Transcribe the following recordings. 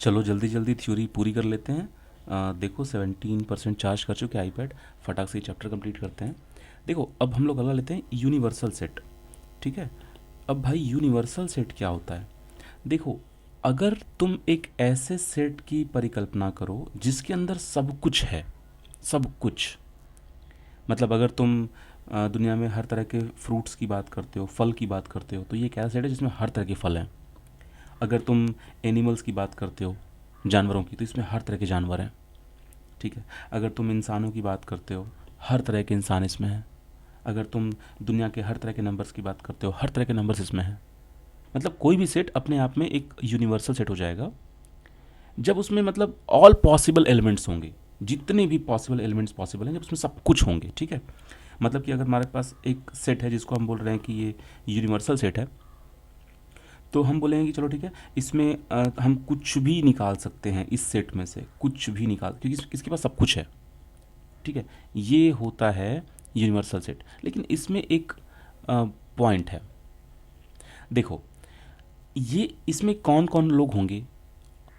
चलो जल्दी जल्दी थ्योरी पूरी कर लेते हैं। देखो 17% चार्ज कर चुके आईपैड, फटाक से चैप्टर कंप्लीट करते हैं। देखो अब हम लोग अगला लेते हैं यूनिवर्सल सेट। ठीक है, अब भाई यूनिवर्सल सेट क्या होता है? देखो, अगर तुम एक ऐसे सेट की परिकल्पना करो जिसके अंदर सब कुछ है, सब कुछ, मतलब अगर तुम दुनिया में हर तरह के फ्रूट्स की बात करते हो, फल की बात करते हो, तो ये एक ऐसा सेट है जिसमें हर तरह के फल हैं। अगर तुम एनिमल्स की बात करते हो, जानवरों की, तो इसमें हर तरह के जानवर हैं। ठीक है, अगर तुम इंसानों की बात करते हो, हर तरह के इंसान इसमें हैं। अगर तुम दुनिया के हर तरह के नंबर्स की बात करते हो, हर तरह के नंबर्स इसमें हैं। मतलब कोई भी सेट अपने आप में एक यूनिवर्सल सेट हो जाएगा जब उसमें मतलब ऑल पॉसिबल एलिमेंट्स होंगे, जितने भी पॉसिबल एलिमेंट्स पॉसिबल हैं, जब उसमें सब कुछ होंगे। ठीक है, मतलब कि अगर हमारे पास एक सेट है जिसको हम बोल रहे हैं कि ये यूनिवर्सल सेट है, तो हम बोलेंगे कि चलो ठीक है, इसमें हम कुछ भी निकाल सकते हैं, इस सेट में से कुछ भी निकाल, क्योंकि इसके पास सब कुछ है। ठीक है, ये होता है यूनिवर्सल सेट। लेकिन इसमें एक पॉइंट है। देखो, ये इसमें कौन कौन लोग होंगे?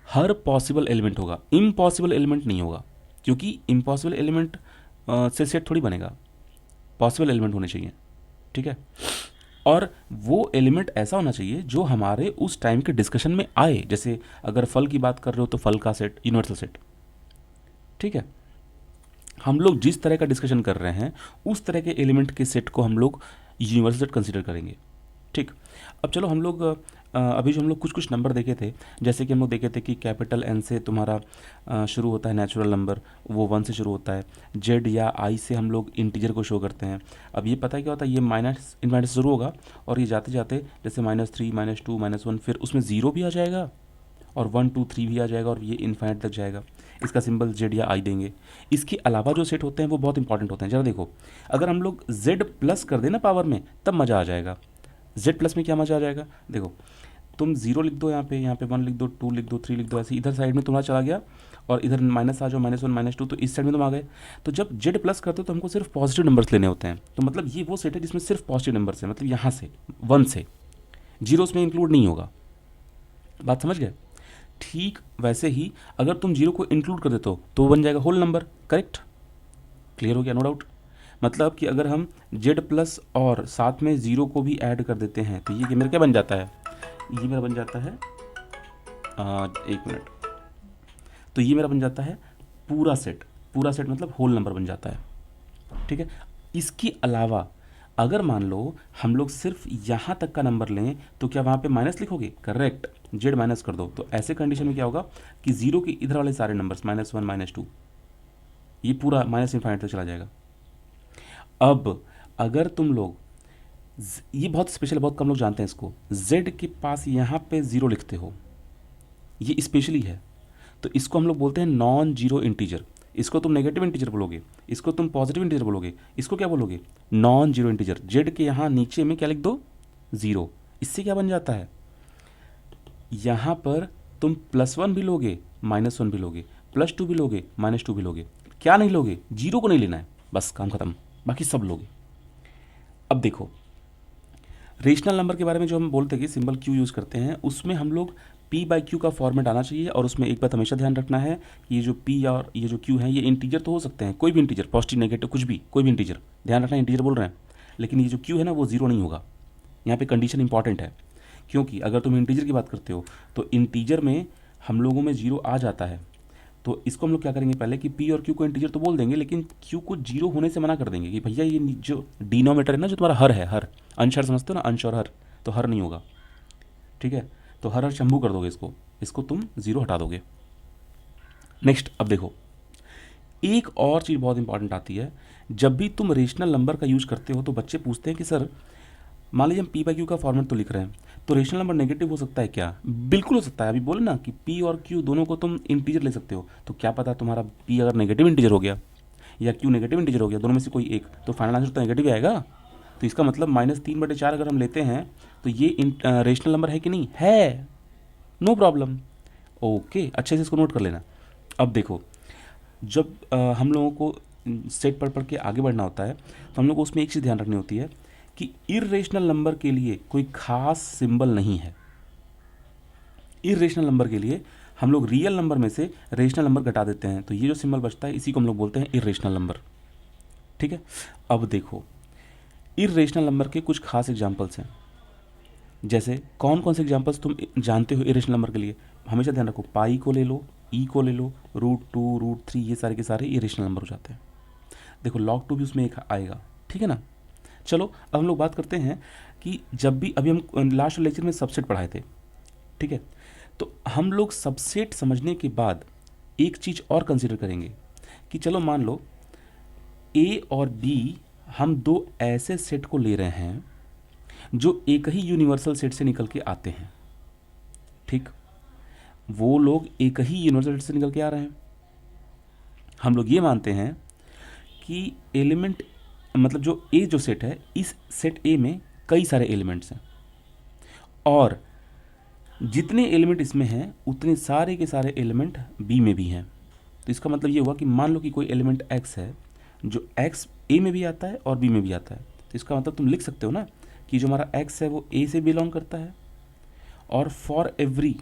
हर पॉसिबल एलिमेंट होगा, इम्पॉसिबल एलिमेंट नहीं होगा, क्योंकि इम्पॉसिबल एलिमेंट से सेट थोड़ी बनेगा, पॉसिबल एलिमेंट होने चाहिए। ठीक है, और वो एलिमेंट ऐसा होना चाहिए जो हमारे उस टाइम के डिस्कशन में आए। जैसे अगर फल की बात कर रहे हो तो फल का सेट यूनिवर्सल सेट। ठीक है, हम लोग जिस तरह का डिस्कशन कर रहे हैं उस तरह के एलिमेंट के सेट को हम लोग यूनिवर्सल सेट कंसिडर करेंगे। ठीक, अब चलो हम लोग अभी जो हम लोग कुछ कुछ नंबर देखे थे, जैसे कि हम लोग देखे थे कि कैपिटल एन से तुम्हारा शुरू होता है नेचुरल नंबर, वो वन से शुरू होता है। जेड या आई से हम लोग इंटीजर को शो करते हैं। अब ये पता है क्या होता है, ये माइनस इन माइनस शुरू होगा, और ये जाते जाते जैसे -3 -2 -1, फिर उसमें ज़ीरो भी आ जाएगा, और 1 2 3 भी आ जाएगा, और ये इन्फाइनाइट तक जाएगा। इसका सिंबल जेड या आई देंगे। इसके अलावा जो सेट होते हैं वो बहुत इंपॉर्टेंट होते हैं। जरा देखो, अगर हम लोग जेड प्लस कर दें ना पावर में, तब मज़ा आ जाएगा। जेड प्लस में क्या मज़ा आ जाएगा? देखो, तुम जीरो लिख दो, यहाँ पे वन लिख दो, टू लिख दो, थ्री लिख दो, ऐसे इधर साइड में तुम्हारा चला गया, और इधर माइनस आ जाओ, -1 -2, तो इस साइड में तुम आ गए। तो जब जेड प्लस करते हो तो हमको सिर्फ पॉजिटिव नंबर्स लेने होते हैं। तो मतलब ये वो सेट है जिसमें सिर्फ पॉजिटिव नंबर्स है, मतलब यहाँ से वन से, जीरो उसमें इंक्लूड नहीं होगा। बात समझ गए? ठीक वैसे ही अगर तुम जीरो को इंक्लूड कर देते हो तो वो बन जाएगा होल नंबर। करेक्ट? क्लियर हो गया? No doubt. मतलब कि अगर हम जेड प्लस और साथ में ज़ीरो को भी ऐड कर देते हैं तो ये मेरा क्या बन जाता है? ये मेरा बन जाता है, एक मिनट, तो ये मेरा बन जाता है पूरा सेट। पूरा सेट मतलब होल नंबर बन जाता है। ठीक है, इसके अलावा अगर मान लो हम लोग सिर्फ यहाँ तक का नंबर लें तो क्या वहाँ पे माइनस लिखोगे? करेक्ट, जेड माइनस कर दो। तो ऐसे कंडीशन में क्या होगा कि जीरो के इधर वाले सारे नंबर्स -1 -2, ये पूरा माइनस इन्फाइनाइट तक चला जाएगा। अब अगर तुम लोग ये बहुत स्पेशल, बहुत कम लोग जानते हैं इसको, z के पास यहाँ पे ज़ीरो लिखते हो, ये स्पेशली है, तो इसको हम लोग बोलते हैं नॉन जीरो इंटीजर। इसको तुम नेगेटिव इंटीजर बोलोगे, इसको तुम पॉजिटिव इंटीजर बोलोगे, इसको क्या बोलोगे? Non zero integer. जेड के यहाँ नीचे में क्या लिख दो? ज़ीरो। इससे क्या बन जाता है, यहाँ पर तुम +1 भी लोगे, -1 भी लोगे, +2 भी लोगे, -2 भी लोगे। क्या नहीं लोगे? जीरो को नहीं लेना है, बस काम खत्म, बाकी सब लोगे। अब देखो, रेशनल नंबर के बारे में जो हम बोलते हैं कि सिंबल क्यू यूज़ करते हैं, उसमें हम लोग p/q का फॉर्मेट आना चाहिए। और उसमें एक बात हमेशा ध्यान रखना है कि ये जो p और ये जो q है, ये इंटीजर तो हो सकते हैं, कोई भी इंटीजर, पॉजिटिव नेगेटिव कुछ भी, कोई भी इंटीजर, ध्यान रखना इंटीजर बोल रहे हैं। लेकिन ये जो q है ना, वो ज़ीरो नहीं होगा। यहाँ पे कंडीशन इंपॉर्टेंट है, क्योंकि अगर तुम इंटीजर की बात करते हो तो इंटीजर में हम लोगों में जीरो आ जाता है। तो इसको हम लोग क्या करेंगे पहले कि p और q को इंटीजर तो बोल देंगे, लेकिन q को जीरो होने से मना कर देंगे कि भैया ये जो डिनोमीटर है ना, जो तुम्हारा हर है, हर अंश हर समझते हो ना, अंश और हर, तो हर नहीं होगा। ठीक है, तो हर हर शंभू कर दोगे, इसको इसको तुम जीरो हटा दोगे। नेक्स्ट, अब देखो, एक और चीज़ बहुत इंपॉर्टेंट आती है। जब भी तुम रेशनल नंबर का यूज करते हो तो बच्चे पूछते हैं कि सर, मान लीजिए हम p/q का फॉर्मेट तो लिख रहे हैं, तो रेशनल नंबर नेगेटिव हो सकता है क्या? बिल्कुल हो सकता है। अभी बोले ना कि p और q दोनों को तुम इंटीजर ले सकते हो, तो क्या पता तुम्हारा p अगर नेगेटिव इंटीजर हो गया या q नेगेटिव इंटीजर हो गया, दोनों में से कोई एक, तो फाइनल आंसर तो नेगेटिव आएगा। तो इसका मतलब -3/4 अगर हम लेते हैं तो ये रेशनल नंबर है कि नहीं है? No problem. ओके, अच्छे से इसको नोट कर लेना। अब देखो, जब हम लोगों को सेट पढ़ पढ़ के आगे बढ़ना होता है तो हम लोग को उसमें एक चीज़ ध्यान रखनी होती है कि इरेशनल नंबर के लिए कोई खास सिंबल नहीं है। इरेशनल नंबर के लिए हम लोग रियल नंबर में से रेशनल नंबर घटा देते हैं, तो ये जो सिंबल बचता है इसी को हम लोग बोलते हैं इरेशनल नंबर। ठीक है, अब देखो इरेशनल नंबर के कुछ खास एग्जाम्पल्स हैं। जैसे कौन कौन से एग्जाम्पल्स तुम जानते हो इरेशनल नंबर के लिए? हमेशा ध्यान रखो, पाई को ले लो, ई को ले लो, रूट 2 रूट 3, ये सारे के सारे इरेशनल नंबर हो जाते हैं। देखो log 2 भी उसमें एक आएगा, ठीक है ना। चलो अब हम लोग बात करते हैं कि जब भी अभी हम लास्ट लेक्चर में सबसेट पढ़ाए थे, ठीक है, तो हम लोग सबसेट समझने के बाद एक चीज़ और कंसिडर करेंगे कि चलो मान लो ए और बी हम दो ऐसे सेट को ले रहे हैं जो एक ही यूनिवर्सल सेट से निकल के आते हैं। ठीक, वो लोग एक ही यूनिवर्सल सेट से निकल के आ रहे हैं। हम लोग ये मानते हैं कि एलिमेंट मतलब जो ए जो सेट है, इस सेट ए में कई सारे एलिमेंट्स हैं और जितने एलिमेंट इसमें हैं उतने सारे के सारे एलिमेंट बी में भी हैं। तो इसका मतलब ये हुआ कि मान लो कि कोई एलिमेंट एक्स है जो एक्स ए में भी आता है और बी में भी आता है, तो इसका मतलब तुम लिख सकते हो ना कि जो हमारा एक्स है वो ए से बिलोंग करता है और फॉर एवरी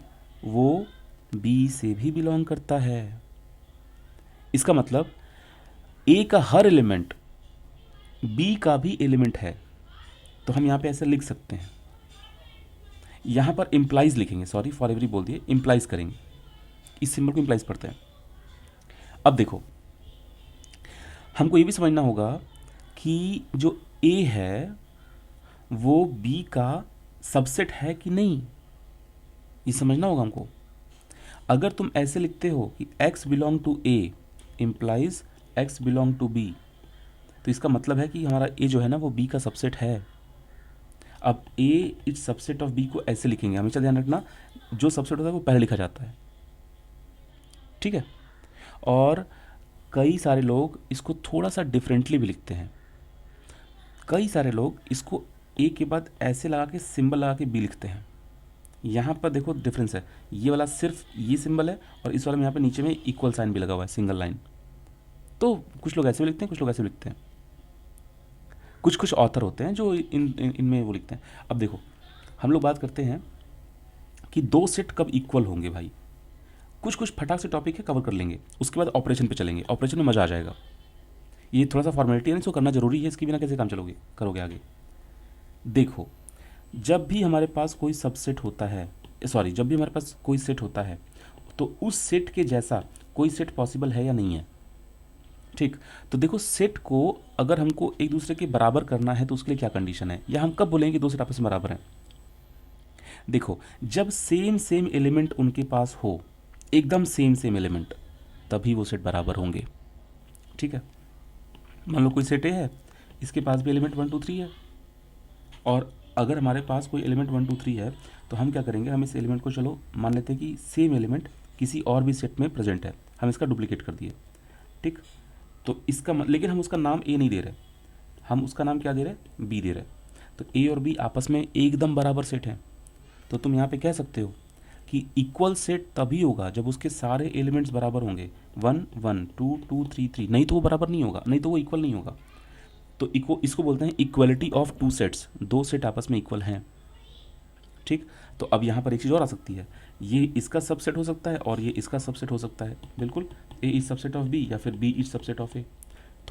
वो बी से भी बिलोंग करता है। इसका मतलब ए का हर एलिमेंट बी का भी एलिमेंट है। तो हम यहाँ पे ऐसे लिख सकते हैं, यहाँ पर इम्प्लाइज लिखेंगे, सॉरी फॉर एवरी बोल दिए, इम्प्लाइज करेंगे, इस सिंबल को इम्प्लाइज पढ़ते हैं। अब देखो हमको ये भी समझना होगा कि जो ए है वो बी का सबसेट है कि नहीं, ये समझना होगा हमको। अगर तुम ऐसे लिखते हो कि x belong to A implies x belong to B, तो इसका मतलब है कि हमारा ए जो है ना वो बी का सबसेट है। अब ए इज सबसेट ऑफ बी को ऐसे लिखेंगे, हमेशा ध्यान रखना जो सबसेट होता है वो पहले लिखा जाता है, ठीक है। और कई सारे लोग इसको थोड़ा सा डिफरेंटली भी लिखते हैं। कई सारे लोग इसको ए के बाद ऐसे लगा के सिंबल लगा के बी लिखते हैं। यहाँ पर देखो डिफरेंस है, ये वाला सिर्फ ये सिंबल है और इस वाले में यहाँ पे नीचे में इक्वल साइन भी लगा हुआ है, सिंगल लाइन। तो कुछ लोग ऐसे भी लिखते हैं, कुछ लोग ऐसे भी लिखते हैं। कुछ कुछ ऑथर होते हैं जो इनमें वो लिखते हैं। अब देखो हम लोग बात करते हैं कि दो सेट कब इक्वल होंगे भाई। कुछ कुछ फटाक से टॉपिक है, कवर कर लेंगे, उसके बाद ऑपरेशन पे चलेंगे। ऑपरेशन में मज़ा आ जाएगा। ये थोड़ा सा फॉर्मेलिटी है, इसको करना जरूरी है, इसके बिना कैसे काम चलोगे करोगे आगे। देखो जब भी हमारे पास कोई सबसेट होता है, सॉरी जब भी हमारे पास कोई सेट होता है तो उस सेट के जैसा कोई सेट पॉसिबल है या नहीं है। ठीक, तो देखो सेट को अगर हमको एक दूसरे के बराबर करना है तो उसके लिए क्या कंडीशन है, या हम कब बोलेंगे कि दो सेट आपस में बराबर हैं। देखो जब सेम सेम एलिमेंट उनके पास हो, एकदम सेम सेम एलिमेंट, तभी वो सेट बराबर होंगे। ठीक है, मान लो कोई सेट ए है, इसके पास भी एलिमेंट 1 2 3 है, और अगर हमारे पास कोई एलिमेंट 1 2 3 है तो हम क्या करेंगे, हम इस एलिमेंट को चलो मान लेते हैं कि सेम एलिमेंट किसी और भी सेट में प्रेजेंट है, हम इसका डुप्लीकेट कर दिए। ठीक, तो इसका लेकिन हम उसका नाम ए नहीं दे रहे, हम उसका नाम क्या दे रहे, बी दे रहे। तो ए और बी आपस में एकदम बराबर सेट हैं। तो तुम यहाँ पे कह सकते हो कि इक्वल सेट तभी होगा जब उसके सारे एलिमेंट्स बराबर होंगे, 1 1 2 2 3 3, नहीं तो वो बराबर नहीं होगा, नहीं तो वो इक्वल नहीं होगा। तो इसको बोलते हैं इक्वलिटी ऑफ टू सेट्स, दो सेट आपस में इक्वल हैं। ठीक, तो अब यहाँ पर एक चीज़ और आ सकती है, ये इसका सबसेट हो सकता है और ये इसका सबसेट हो सकता है, बिल्कुल, ए इज सबसेट ऑफ बी या फिर बी इज सबसेट ऑफ ए।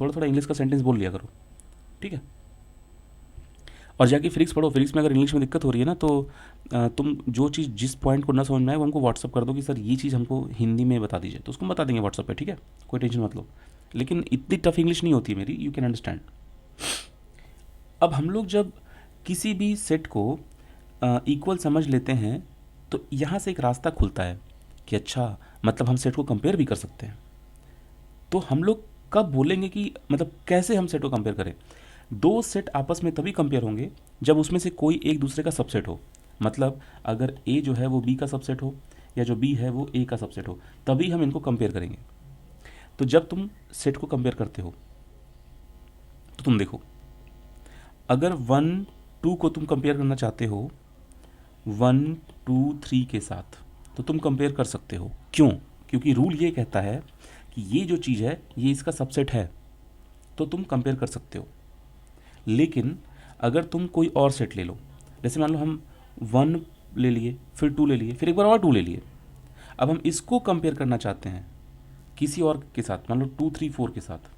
थोड़ा थोड़ा इंग्लिश का सेंटेंस बोल लिया करो, ठीक है। और जाके फिजिक्स पढ़ो, फिजिक्स में अगर इंग्लिश में दिक्कत हो रही है ना तो तुम जो चीज़ जिस पॉइंट को ना समझ में आए वो हमको व्हाट्सअप कर दो कि सर ये चीज़ हमको हिंदी में बता दीजिए, तो उसको बता देंगे व्हाट्सअप पे, ठीक है, कोई टेंशन मत लो। लेकिन इतनी टफ इंग्लिश नहीं होती है मेरी, यू कैन अंडरस्टैंड। अब हम लोग जब किसी भी सेट को इक्वल समझ लेते हैं तो यहाँ से एक रास्ता खुलता है कि अच्छा मतलब हम सेट को कंपेयर भी कर सकते हैं। तो हम लोग कब बोलेंगे कि मतलब कैसे हम सेट को कंपेयर करें। दो सेट आपस में तभी कंपेयर होंगे जब उसमें से कोई एक दूसरे का सबसेट हो। मतलब अगर ए जो है वो बी का सबसेट हो या जो बी है वो ए का सबसेट हो, तभी हम इनको कंपेयर करेंगे। तो जब तुम सेट को कंपेयर करते हो तो तुम देखो, अगर 1 2 को तुम कंपेयर करना चाहते हो 1 2 3 के साथ, तो तुम कंपेयर कर सकते हो। क्यों? क्योंकि रूल ये कहता है कि ये जो चीज़ है ये इसका सबसेट है, तो तुम कंपेयर कर सकते हो। लेकिन अगर तुम कोई और सेट ले लो, जैसे मान लो हम 1 ले लिए, फिर 2 ले लिए, फिर एक बार और 2 ले लिए, अब हम इसको कंपेयर करना चाहते हैं किसी और के साथ, मान लो 2 3 4 के साथ,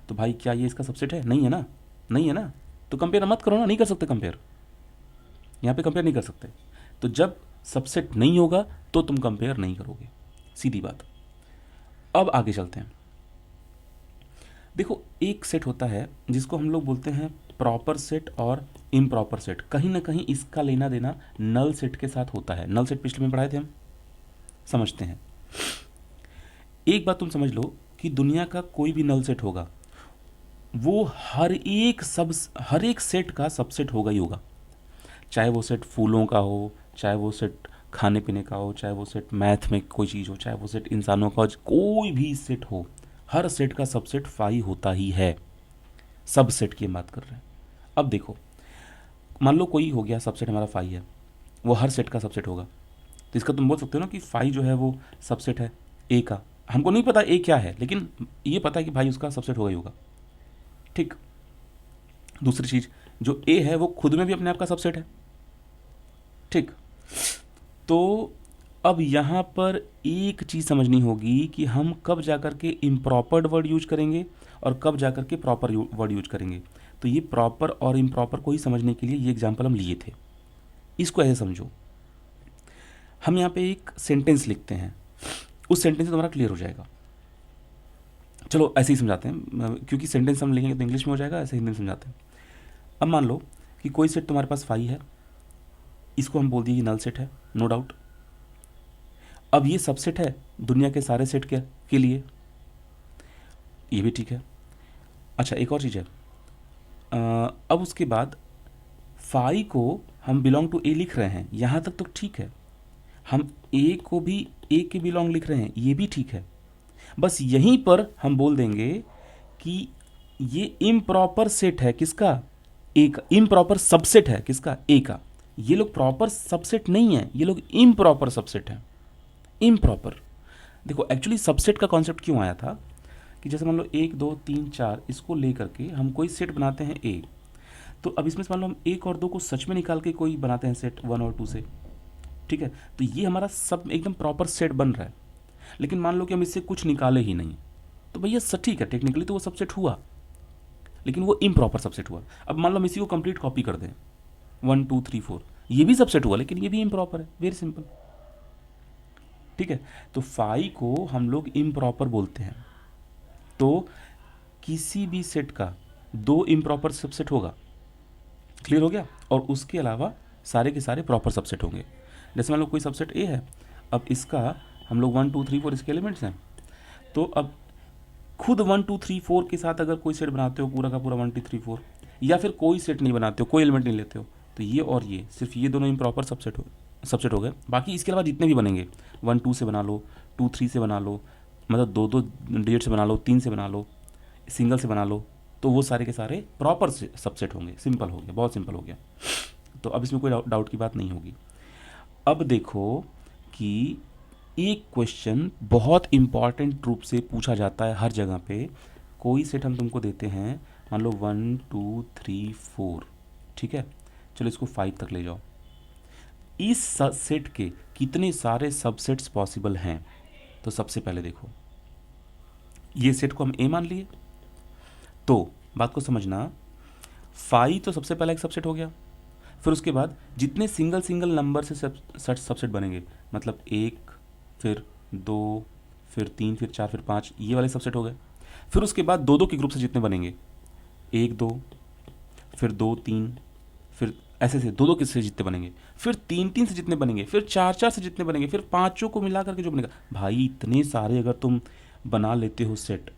तो भाई क्या ये इसका सबसेट है? नहीं है ना, नहीं है ना, तो कंपेयर मत करो ना, नहीं कर सकते कंपेयर, यहाँ पे कंपेयर नहीं कर सकते। तो जब सबसेट नहीं होगा तो तुम कंपेयर नहीं करोगे, सीधी बात। अब आगे चलते हैं। देखो एक सेट होता है जिसको हम लोग बोलते हैं प्रॉपर सेट और इम्प्रॉपर सेट। कहीं ना कहीं इसका लेना देना नल सेट के साथ होता है। नल सेट पिछले में पढ़ाए थे हम, समझते हैं। एक बात तुम समझ लो कि दुनिया का कोई भी नल सेट होगा वो हर एक सेट का सबसेट होगा ही होगा। चाहे वो सेट फूलों का हो, चाहे वो सेट खाने पीने का हो, चाहे वो सेट मैथ में कोई चीज़ हो, चाहे वो सेट इंसानों का हो, कोई भी सेट हो, हर सेट का सबसेट फाई होता ही है। सब सेट की बात कर रहे हैं। अब देखो मान लो कोई हो गया सबसेट हमारा फाई है, वो हर सेट का सबसेट होगा, तो इसका तुम बोल सकते हो ना कि फाई जो है वो सबसेट है ए का। हमको नहीं पता ए क्या है, लेकिन ये पता है कि भाई उसका सबसेट होगा ही होगा। ठीक। दूसरी चीज़, जो ए है वो खुद में भी अपने आप का सबसेट है। ठीक। तो अब यहाँ पर एक चीज़ समझनी होगी कि हम कब जाकर के इम्प्रॉपर वर्ड यूज करेंगे और कब जाकर के प्रॉपर वर्ड यूज करेंगे। तो ये प्रॉपर और इम्प्रॉपर को ही समझने के लिए ये एग्जाम्पल हम लिए थे। इसको ऐसे समझो, हम यहाँ पे एक सेंटेंस लिखते हैं, उस सेंटेंस से तुम्हारा क्लियर हो जाएगा। चलो ऐसे ही समझाते हैं, क्योंकि सेंटेंस हम लिखेंगे तो इंग्लिश में हो जाएगा, ऐसे हिंदी में समझाते हैं। अब मान लो कि कोई सेट तुम्हारे पास फाई है, इसको हम बोल दिए कि नल सेट है, नो डाउट। अब ये सबसेट है दुनिया के सारे सेट के लिए, ये भी ठीक है। अच्छा एक और चीज़ है, अब उसके बाद फाई को हम बिलोंग टू ए लिख रहे हैं, यहाँ तक तो ठीक है। हम ए को भी ए के बिलोंग लिख रहे हैं, ये भी ठीक है। बस यहीं पर हम बोल देंगे कि ये इम्प्रॉपर सेट है किसका? ए का। इम्प्रॉपर सबसेट है किसका? ए का। ये लोग प्रॉपर सबसेट नहीं है, ये लोग इम्प्रॉपर सबसेट है। इम्प्रॉपर। देखो एक्चुअली सबसेट का कॉन्सेप्ट क्यों आया था कि जैसे मान लो 1 2 3 4 इसको लेकर के हम कोई सेट बनाते हैं ए, तो अब इसमें से मान लो हम 1 और 2 को सच में निकाल के कोई बनाते हैं सेट 1 और 2 से, ठीक है, तो ये हमारा सब एकदम प्रॉपर सेट बन रहा है। लेकिन मान लो कि हम इससे कुछ निकाले ही नहीं, तो भैया ठीक है, टेक्निकली तो वो सबसेट हुआ, लेकिन वो इम्प्रॉपर सबसेट हुआ। अब मान लो हम इसी को कंप्लीट कॉपी कर दें 1 2 3 4, ये भी सबसेट हुआ लेकिन ये भी इम्प्रॉपर है, वेरी सिंपल। ठीक है, तो फाई को हम लोग इम्प्रॉपर बोलते हैं। तो किसी भी सेट का 2 इम्प्रॉपर सबसेट होगा, क्लियर हो गया, और उसके अलावा सारे के सारे प्रॉपर सबसेट होंगे। जैसे मान लो कोई सबसेट ए है, अब इसका हम लोग 1 2 3 4 इसके एलिमेंट्स हैं, तो अब खुद 1 2 3 4 के साथ अगर कोई सेट बनाते हो पूरा का पूरा 1 2 3 4, या फिर कोई सेट नहीं बनाते हो, कोई एलिमेंट नहीं लेते हो, तो ये और ये सिर्फ ये दोनों इम्प्रॉपर सबसेट हो गए। बाकी इसके अलावा जितने भी बनेंगे 1 2 से बना लो, 2 3 से बना लो, मतलब 2 2 डिजिट से बना लो, 3 से बना लो, सिंगल से बना लो, तो वो सारे के सारे प्रॉपर सबसेट होंगे। सिंपल हो गया, बहुत सिंपल हो गया। तो अब इसमें कोई डाउट की बात नहीं होगी। अब देखो कि एक क्वेश्चन बहुत इंपॉर्टेंट रूप से पूछा जाता है हर जगह पे। कोई सेट हम तुमको देते हैं, मान लो 1 2 3 4, ठीक है, चलो इसको 5 तक ले जाओ। इस सेट के कितने सारे सबसेट्स पॉसिबल हैं? तो सबसे पहले देखो, ये सेट को हम ए मान लिए, तो बात को समझना, 5 तो सबसे पहला एक सबसेट हो गया। फिर उसके बाद जितने सिंगल नंबर से सबसेट बनेंगे, मतलब 1 फिर 2 फिर 3 फिर 4 फिर 5, ये वाले सबसेट हो गए। फिर उसके बाद 2 2 के ग्रुप से जितने बनेंगे, 1 2 फिर 2 3, फिर ऐसे से 2 2 के से जितने बनेंगे, फिर 3 3 से जितने बनेंगे, फिर 4 4 से जितने बनेंगे, फिर पाँचों को मिला करके जो बनेगा। भाई इतने सारे अगर तुम बना लेते हो सेट,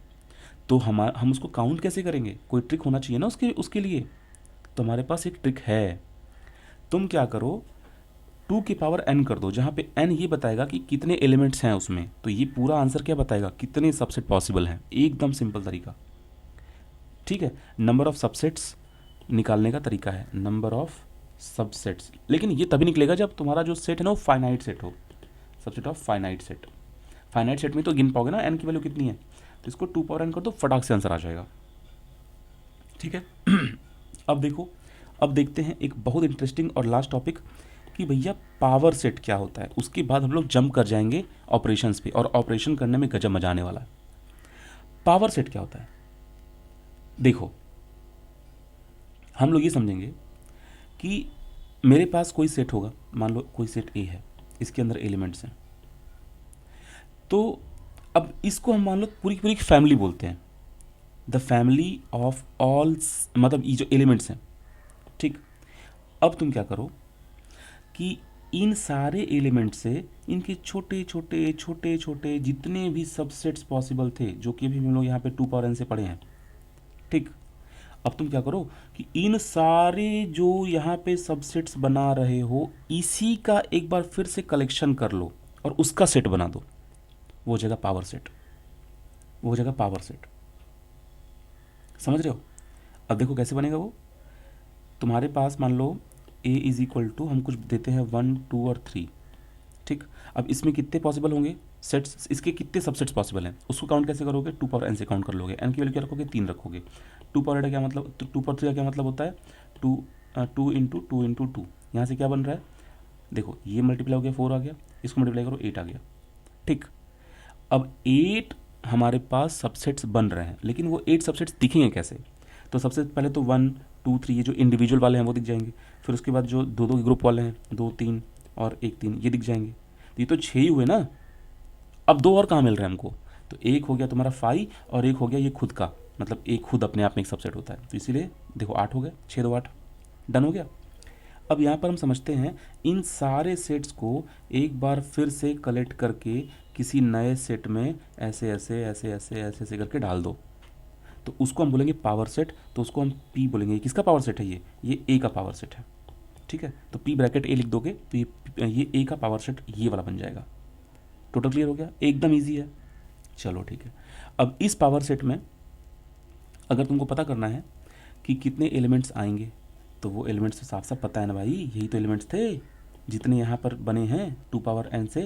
तो हम उसको काउंट कैसे करेंगे? कोई ट्रिक होना चाहिए ना उसके लिए। तो हमारे पास एक ट्रिक है। तुम क्या करो, 2 की पावर n कर दो, जहाँ पे n ये बताएगा कि कितने एलिमेंट्स हैं उसमें, तो ये पूरा आंसर क्या बताएगा, कितने सबसेट पॉसिबल हैं। एकदम सिंपल तरीका, ठीक है। नंबर ऑफ सबसेट्स निकालने का तरीका है, नंबर ऑफ सबसेट्स। लेकिन ये तभी निकलेगा जब तुम्हारा जो सेट है ना वो फाइनाइट सेट हो, subset of finite set. Finite set में तो गिन पाओगे ना n की वैल्यू कितनी है, तो इसको 2 पावर n कर दो, फटाक से आंसर आ जाएगा, ठीक है। अब देखो, अब देखते हैं एक बहुत इंटरेस्टिंग और लास्ट टॉपिक, कि भैया पावर सेट क्या होता है, उसके बाद हम लोग जंप कर जाएंगे ऑपरेशंस पे, और ऑपरेशन करने में गजब मजा आने वाला है। पावर सेट क्या होता है, देखो हम लोग ये समझेंगे कि मेरे पास कोई सेट होगा, मान लो कोई सेट ए है, इसके अंदर एलिमेंट्स हैं, तो अब इसको हम मान लो पूरी पूरी फैमिली बोलते हैं, द फैमिली ऑफ ऑल, मतलब ये जो एलिमेंट्स हैं, ठीक। अब तुम क्या करो कि इन सारे एलिमेंट से इनके छोटे छोटे छोटे छोटे जितने भी सबसेट्स पॉसिबल थे, जो कि अभी हम लोग यहाँ पे 2 पावर n से पढ़े हैं, ठीक। अब तुम क्या करो कि इन सारे जो यहाँ पे सबसेट्स बना रहे हो, इसी का एक बार फिर से कलेक्शन कर लो और उसका सेट बना दो, वो हो जाएगा पावर सेट, वो हो जाएगा पावर सेट। समझ रहे हो? अब देखो कैसे बनेगा वो। तुम्हारे पास मान लो a इज इक्वल टू, हम कुछ देते हैं 1 2 और 3, ठीक। अब इसमें कितने पॉसिबल होंगे सेट्स, इसके कितने सबसेट्स पॉसिबल हैं, उसको काउंट कैसे करोगे, 2 पावर n से काउंट कर लोगे। n की वैल्यू क्या रखोगे, 3 रखोगे। 2 पावर 8 का क्या मतलब, 2 पावर 3 का क्या मतलब होता है, 2 इंटू 2 इंटू 2, यहाँ से क्या बन रहा है, देखो ये मल्टीप्लाई हो गया 4 आ गया, इसको मल्टीप्लाई करो 8 आ गया, ठीक। अब 8 हमारे पास सबसेट्स बन रहे हैं, लेकिन वो 8 सबसेट्स दिखेंगे कैसे, तो सबसे पहले तो 1 2 3 ये जो इंडिविजुअल वाले हैं वो दिख जाएंगे, फिर उसके बाद जो दो दो के ग्रुप वाले हैं 2 3 और 1 3 ये दिख जाएंगे, तो ये तो 6 ही हुए ना। अब 2 और कहाँ मिल रहे हैं हमको, तो एक हो गया तुम्हारा 5 और एक हो गया ये खुद का, मतलब एक खुद अपने आप में एक सबसेट होता है, तो इसीलिए देखो 8 हो गया, 6 2 8, डन हो गया। अब यहाँ पर हम समझते हैं इन सारे सेट्स को एक बार फिर से कलेक्ट करके किसी नए सेट में ऐसे ऐसे ऐसे ऐसे ऐसे ऐसे करके डाल दो, तो उसको हम बोलेंगे पावर सेट, तो उसको हम P बोलेंगे। किसका पावर सेट है ये A का पावर सेट है, ठीक है। तो P ब्रैकेट A लिख दोगे तो ये A का पावर सेट ये वाला बन जाएगा। टोटल क्लियर हो गया, एकदम ईजी है। चलो ठीक है। अब इस पावर सेट में अगर तुमको पता करना है कि कितने एलिमेंट्स आएंगे, तो वो एलिमेंट्स तो साफ साफ पता है ना भाई, यही तो एलिमेंट्स थे जितने यहाँ पर बने हैं 2 पावर n से,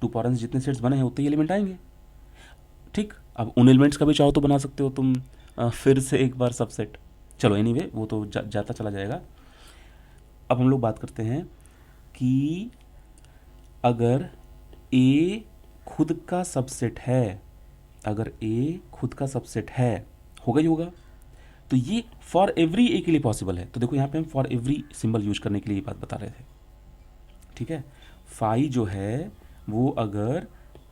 2 पावर n से जितने सेट्स बने हैं उतने ही एलिमेंट आएंगे, ठीक। अब उन एलिमेंट्स का भी चाहो तो बना सकते हो तुम फिर से एक बार सबसेट। चलो एनीवे वो तो जाता चला जाएगा। अब हम लोग बात करते हैं कि अगर A खुद का सबसेट है, अगर A खुद का सबसेट है, होगा ही होगा, तो ये फॉर एवरी A के लिए पॉसिबल है। तो देखो यहाँ पे हम फॉर एवरी सिंबल यूज करने के लिए ये बात बता रहे थे, ठीक है। फाई जो है वो अगर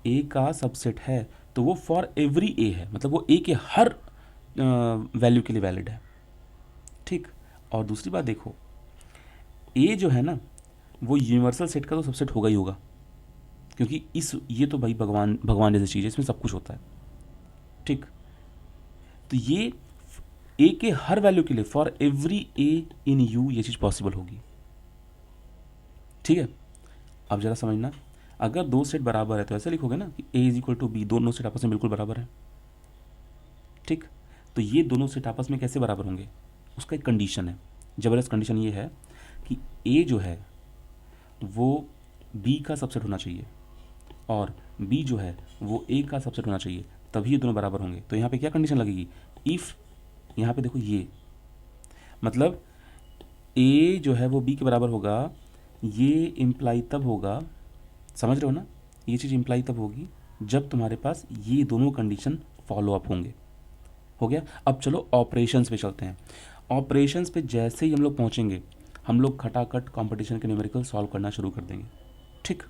A का सबसेट है तो वो फॉर एवरी A है, मतलब वो A के हर वैल्यू के लिए वैलिड है, ठीक। और दूसरी बात देखो, A जो है ना वो यूनिवर्सल सेट का तो सबसेट होगा ही होगा, क्योंकि ये तो भाई भगवान भगवान जैसी चीज़ है, इसमें सब कुछ होता है, ठीक। तो ये A के हर वैल्यू के लिए for every A in U ये चीज़ पॉसिबल होगी, ठीक है। अब जरा समझना, अगर दो सेट बराबर है तो ऐसे लिखोगे ना कि A is equal to B, दोनों सेट आपस में बिल्कुल बराबर है, ठीक। तो ये दोनों सेट आपस में कैसे बराबर होंगे, उसका एक कंडीशन है, ज़बरदस्त कंडीशन ये है कि A जो है वो B का सबसेट होना चाहिए और B जो है वो A का सबसेट होना चाहिए, तभी ये दोनों बराबर होंगे। तो यहाँ पे क्या कंडीशन लगेगी, इफ़, यहाँ पे देखो ये मतलब A जो है वो B के बराबर होगा, ये इम्प्लाई तब होगा, समझ रहे हो ना, ये चीज़ इम्प्लाई तब होगी जब तुम्हारे पास ये दोनों कंडीशन फॉलो अप होंगे। हो गया। अब चलो ऑपरेशंस पे चलते हैं। ऑपरेशंस पे जैसे ही हम लोग पहुँचेंगे, हम लोग खटाखट कंपटीशन के न्यूमेरिकल सॉल्व करना शुरू कर देंगे, ठीक।